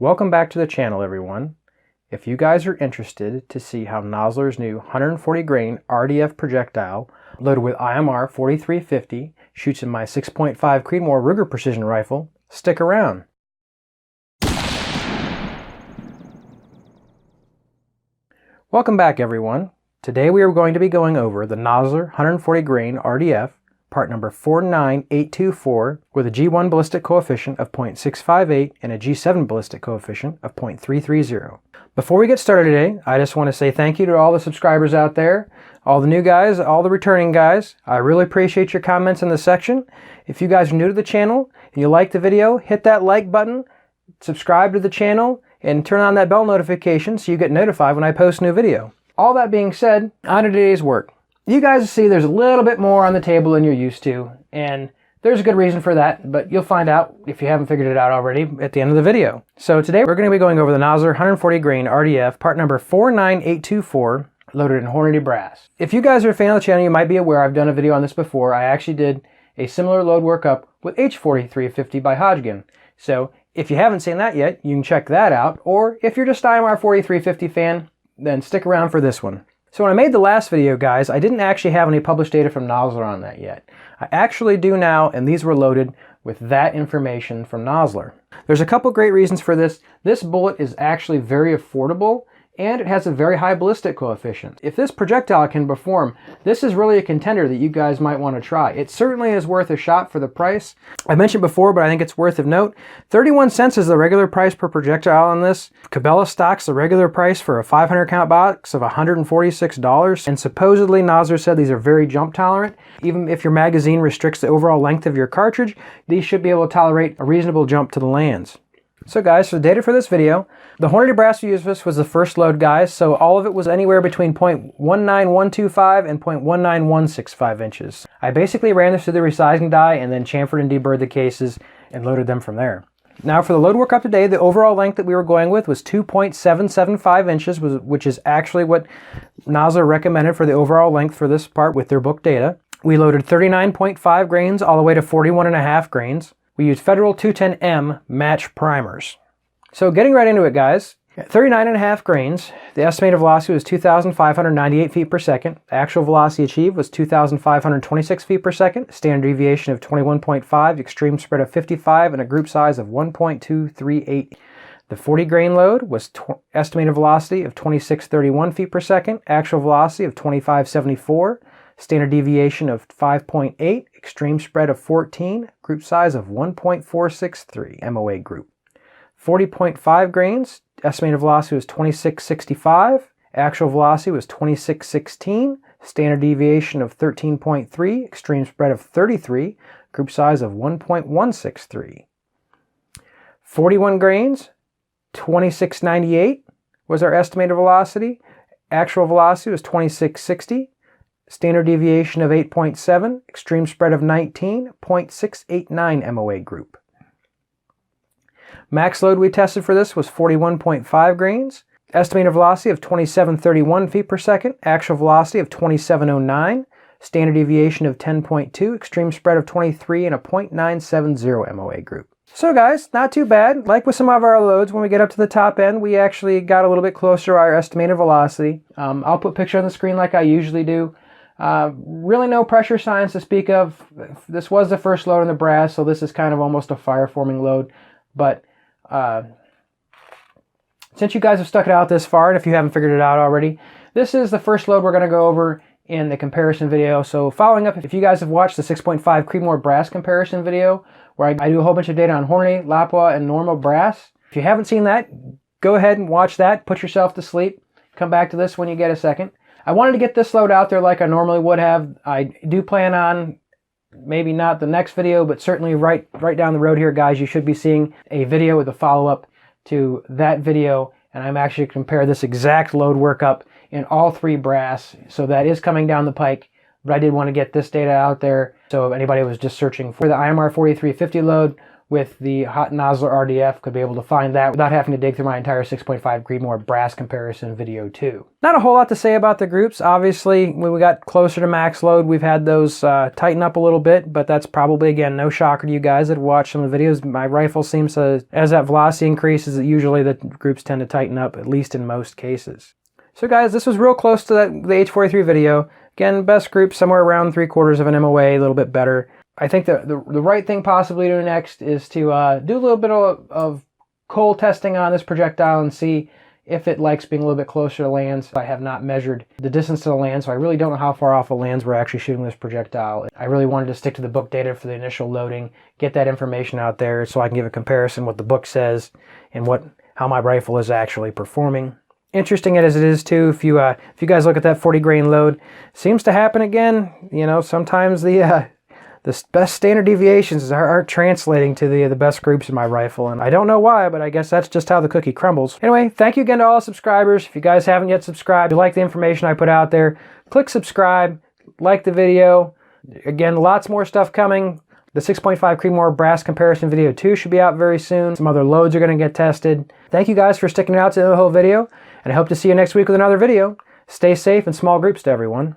Welcome back to the channel, everyone. If you guys are interested to see how Nosler's new 140 grain RDF projectile loaded with IMR 4350 shoots in my 6.5 Creedmoor Ruger precision rifle, stick around. Welcome back, everyone. Today we are going to be going over the Nosler 140 grain RDF part number 49824 with a G1 ballistic coefficient of 0.658 and a G7 ballistic coefficient of 0.330. Before we get started today, I just want to say thank you to all the subscribers out there, all the new guys, all the returning guys. I really appreciate your comments in the section. If you guys are new to the channel and you like the video, hit that like button, subscribe to the channel, and turn on that bell notification so you get notified when I post a new video. All that being said, on to today's work. You guys see there's a little bit more on the table than you're used to, and there's a good reason for that, but you'll find out if you haven't figured it out already at the end of the video. So today we're going to be going over the Nosler 140 grain RDF part number 49824 loaded in Hornady brass. If you guys are a fan of the channel, you might be aware I've done a video on this before. I actually did a similar load workup with H4350 by Hodgkin. So if you haven't seen that yet, you can check that out, or if you're just an IMR 4350 fan, then stick around for this one. So when I made the last video, guys, I didn't actually have any published data from Nosler on that yet. I actually do now, and these were loaded with that information from Nosler. There's a couple great reasons for this. This bullet is actually very affordable, and it has a very high ballistic coefficient. If this projectile can perform, this is really a contender that you guys might want to try. It certainly is worth a shot for the price. I mentioned before, but I think it's worth of note, 31 cents is the regular price per projectile on this. Cabela stocks the regular price for a 500 count box of $146, and supposedly Nosler said these are very jump tolerant. Even if your magazine restricts the overall length of your cartridge, these should be able to tolerate a reasonable jump to the lands. So guys, for the data for this video, the Hornady brass we used for this was the first load, guys, so all of it was anywhere between 0.19125 and 0.19165 inches. I basically ran this through the resizing die and then chamfered and deburred the cases and loaded them from there. Now for the load work up today, the overall length that we were going with was 2.775 inches, which is actually what Nosler recommended for the overall length for this part with their book data. We loaded 39.5 grains all the way to 41.5 grains. We used Federal 210M match primers. So getting right into it, guys, at 39.5 grains, the estimated velocity was 2,598 feet per second. The actual velocity achieved was 2,526 feet per second, standard deviation of 21.5, extreme spread of 55, and a group size of 1.238. The 40 grain load was estimated velocity of 2631 feet per second, actual velocity of 2574, standard deviation of 5.8, extreme spread of 14, group size of 1.463 MOA group. 40.5 grains, estimated velocity was 2665, actual velocity was 2616, standard deviation of 13.3, extreme spread of 33, group size of 1.163. 41 grains, 2698 was our estimated velocity, actual velocity was 2660, standard deviation of 8.7, extreme spread of 19, 0.689 MOA group. Max load we tested for this was 41.5 grains, estimated velocity of 2731 feet per second, actual velocity of 2709, standard deviation of 10.2, extreme spread of 23, and a 0.970 MOA group. So guys, not too bad. Like with some of our loads, when we get up to the top end, we actually got a little bit closer to our estimated velocity. I'll put a picture on the screen like I usually do. Really no pressure signs to speak of. This was the first load in the brass, so this is kind of almost a fire forming load. But since you guys have stuck it out this far, and if you haven't figured it out already, this is the first load we're going to go over in the comparison video. So following up, if you guys have watched the 6.5 Creedmoor brass comparison video, where I do a whole bunch of data on Hornady, Lapua, and normal brass, if you haven't seen that, go ahead and watch that, put yourself to sleep, come back to this when you get a second. I wanted to get this load out there like I normally would have. I do plan on, maybe not the next video, but certainly right down the road here, guys, you should be seeing a video with a follow-up to that video, and I'm actually compare this exact load workup in all three brass, so that is coming down the pike, but I did want to get this data out there, so if anybody was just searching for the IMR 4350 load with the hot Nosler RDF could be able to find that without having to dig through my entire 6.5 Creedmoor brass comparison video too. Not a whole lot to say about the groups. Obviously, when we got closer to max load, we've had those tighten up a little bit, but that's probably, again, no shocker to you guys that watch some of the videos. My rifle seems to, as that velocity increases, usually the groups tend to tighten up, at least in most cases. So guys, this was real close to the H43 video. Again, best group somewhere around 3/4 of an MOA, a little bit better. I think the right thing possibly to do next is to do a little bit of cold testing on this projectile and see if it likes being a little bit closer to lands. I have not measured the distance to the land, so I really don't know how far off the lands we're actually shooting this projectile. I really wanted to stick to the book data for the initial loading, get that information out there so I can give a comparison what the book says and how my rifle is actually performing. Interesting as it is too, if you guys look at that 40 grain load, seems to happen again. You know, sometimes the best standard deviations aren't translating to the best groups in my rifle, and I don't know why, but I guess that's just how the cookie crumbles. Anyway, thank you again to all subscribers. If you guys haven't yet subscribed, if you like the information I put out there, click subscribe, like the video. Again, lots more stuff coming. The 6.5 Creedmoor brass comparison video 2 should be out very soon. Some other loads are going to get tested. Thank you guys for sticking it out to the whole video, and I hope to see you next week with another video. Stay safe and small groups to everyone.